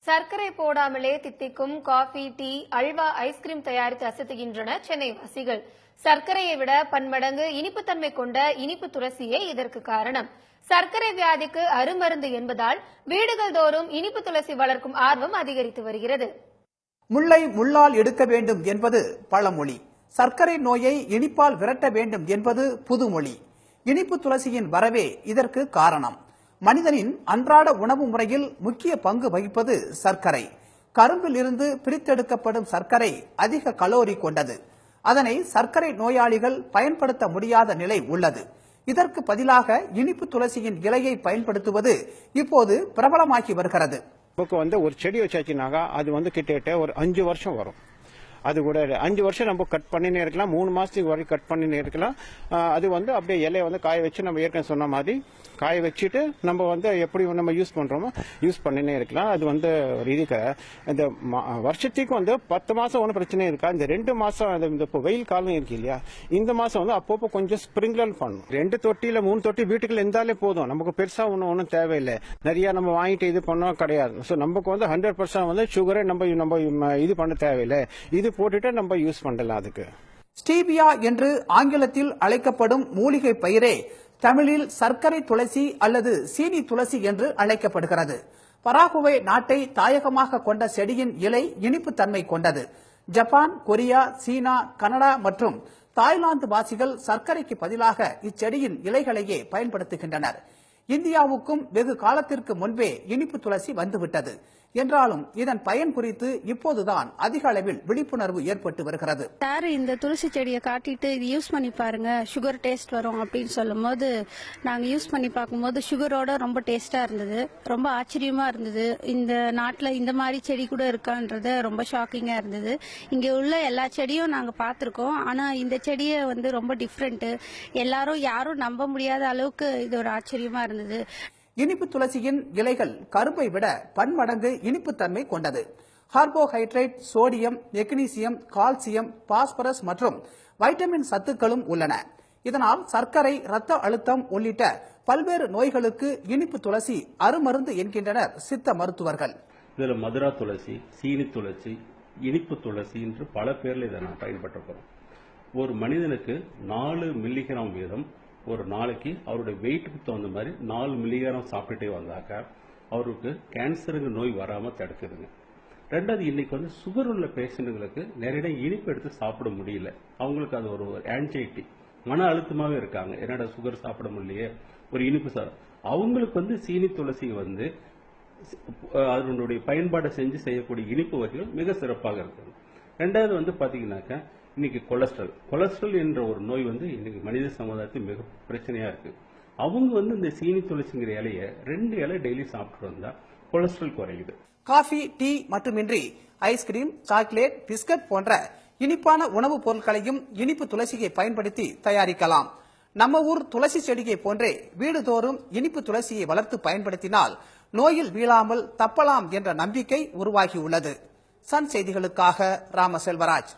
சர்க்கரை போடாமலே தித்திக்கும் coffee, tea, halwa, ice cream தயாரித்து அசத்துகின்றனர் சென்னை வாசிகள். சர்க்கரையை விட பன்மடங்கு இனிப்புத்தன்மை கொண்ட இனிப்பு துளசியே இதற்கு காரணம். சர்க்கரை வியாதிக்கு அருமருந்து என்பதால் வீடுகள் தோறும் இனிப்பு துளசி வளர்க்கும் ஆர்வம் அதிகரித்து வருகிறது. முள்ளை முள்ளால் எடுக்க வேண்டும் என்பது பழமொழி. சர்க்கரை நோயை இனிப்பால் விரட்ட வேண்டும் என்பது புதுமொழி. இனிப்பு துளசியின் வரவே இதற்கு காரணம். மனிதனின் அன்றாட உணவு முறையில் முக்கிய பங்கு வகிப்பது சர்க்கரை. கரும்பில் இருந்து பிரித்தெடுக்கப்படும் சர்க்கரை அதிக கலோரி கொண்டது. அதனை சர்க்கரை நோயாளிகள் பயன்படுத்த முடியாத நிலை உள்ளது. இதற்கு பதிலாக இனிப்பு துளசியின் இலையை பயன்படுத்துவது இப்போது பிரபலமாகி வருகிறது. ஒரு செடி வச்சாச்சுனாக்கா அது கிட்டத்தட்ட ஒரு 5 வருஷம் வரும். அது கூட 5 வருஷம் நம்ம கட் பண்ணினே இருக்கலாம், 3 மாசத்துக்கு வரைக்கும் கட் பண்ணினே இருக்கலாம். அது அப்படியே இலையை காய வச்சு நம்ம ஏற்கனவே சொன்ன மாதிரி காய வச்சுட்டு நம்ம எப்படி நம்ம யூஸ் பண்றோமோ யூஸ் பண்ணினே இருக்கலாம். அது ஒரு இதுக்கு இந்த வருஷத்துக்கு 10 மாசம் ஒன்றும் பிரச்சனை இருக்கா. இந்த 2 மாசம் இந்த வெயில் காலம் இருக்கு இல்லையா, இந்த மாசம் அப்பப்போ கொஞ்சம் ஸ்ப்ரிங்க்லர் பண்ணணும். 2 தொட்டியில 3 தொட்டி வீட்டுக்குள்ள இருந்தாலே போதும். நமக்கு பெருசா ஒன்றும் தேவையில்லை. நிறைய நம்ம வாங்கிட்டு இது பண்ணோம் கிடையாது. ஸோ நமக்கு 100% சுகரை நம்ம இது பண்ண தேவையில்லை. இது போட்டுட்டு நம்ம யூஸ் பண்ணலாம். அதுக்கு ஸ்டீவியா என்று ஆங்கிலத்தில் அழைக்கப்படும் மூலிகை பயிரே தமிழில் சர்க்கரை துளசி அல்லது சீனி துளசி என்று அழைக்கப்படுகிறது. பராகுவே நாட்டை தாயகமாக கொண்ட செடியின் இலை இனிப்பு தன்மை கொண்டது. ஜப்பான், கொரியா, சீனா, கனடா மற்றும் தாய்லாந்து வாசிகள் சர்க்கரைக்கு பதிலாக இச்செடியின் இலைகளையே பயன்படுத்துகின்றனர். இந்தியாவுக்கும் வெகு காலத்திற்கு முன்பே இனிப்பு துளசி வந்துவிட்டது என்றாலும் இதன் பயன் குறித்து இப்போதுதான் அதிக அளவில் விழிப்புணர்வு ஏற்பட்டு வருகிறது. இந்த துளசி செடியை காட்டிட்டு இது யூஸ் பண்ணி பாருங்க, சுகர் டேஸ்ட் வரும் அப்படின்னு சொல்லும் போது நாங்க யூஸ் பண்ணி பார்க்கும்போது சுகரோட ரொம்ப டேஸ்டா இருந்தது. ரொம்ப ஆச்சரியமா இருந்தது. இந்த நாட்டுல இந்த மாதிரி செடி கூட இருக்கான்றது ரொம்ப ஷாக்கிங்கா இருந்தது. இங்க உள்ள எல்லா செடியும் நாங்க பார்த்திருக்கோம். ஆனா இந்த செடியை ரொம்ப டிஃப்ரெண்ட். யாரும் நம்ப முடியாத அளவுக்கு இது ஒரு ஆச்சரியமா இருந்தது. இனிப்பு துளசியின் இலைகள் கரும்பை விட பன்மடங்கு இனிப்புத்தன்மை கொண்டது. Carbohydrate, sodium, magnesium, calcium, phosphorus மற்றும் வைட்டமின் சத்துக்களும் உள்ளன. இதனால் சர்க்கரை, இரத்த அழுத்தம் உள்ளிட்ட பல்வேறு நோய்களுக்கு இனிப்பு துளசி அருமருந்து என்கின்றனர் சித்த மருத்துவர்கள். இதுல மதுரா துளசி, சீனி துளசி, இனிப்பு துளசி என்று பல பேர்ல இதை நான் பயன்படுத்துறோம். ஒரு மனிதனுக்கு 4 மில்லிகிராம் வீதம் ஒரு நாளைக்கு அவருடைய வெயிட்டுக்கு தகுந்த மாதிரி 4 மில்லிகிராம் சாப்பிட்டுட்டே வந்தாக்கா அவருக்கு கேன்சருங்க நோய் வராம தடுக்குதுங்க. ரெண்டாவது, இன்னைக்கு சுகர் உள்ள பேஷண்ட்டுகளுக்கு நிறைய இனிப்பு எடுத்து சாப்பிட முடியல. அவங்களுக்கு அது ஒரு ஆன்சைட்டி, மன அழுத்தமாவே இருக்காங்க. என்னடா சுகர் சாப்பிட முடியலையே, ஒரு இனிப்பு அவங்களுக்கு சீனி துளசி அதனுடைய பயன்பாடை செஞ்சு செய்யக்கூடிய இனிப்பு வகைகள் மிக சிறப்பாக இருக்குது. ரெண்டாவது பாத்தீங்கன்னாக்கா இன்னைக்கு கொலஸ்ட்ரால் என்ற ஒரு நோய் இன்னைக்கு மனித சமுதாயத்தில் மிக பிரச்சனையா இருக்கு. அவங்க இந்த சீனி துளசிங்கிற இலையை 2 இலை டெய்லி சாப்பிட்டு வந்தா கொலஸ்ட்ரால் குறையுது. காஃபி, டீ மட்டுமின்றி ஐஸ்கிரீம், சாக்லேட், பிஸ்கட் போன்ற இனிப்பான உணவுப் பொருட்களையும் இனிப்பு துளசியை பயன்படுத்தி தயாரிக்கலாம். நம்ம ஊர் துளசி செடியை போன்றே வீடுதோறும் இனிப்பு துளசியை வளர்த்து பயன்படுத்தினால் நோயில் வீழாமல் தப்பலாம் என்ற நம்பிக்கை உருவாகியுள்ளது. சன் செய்திகளுக்காக ராம செல்வராஜ்.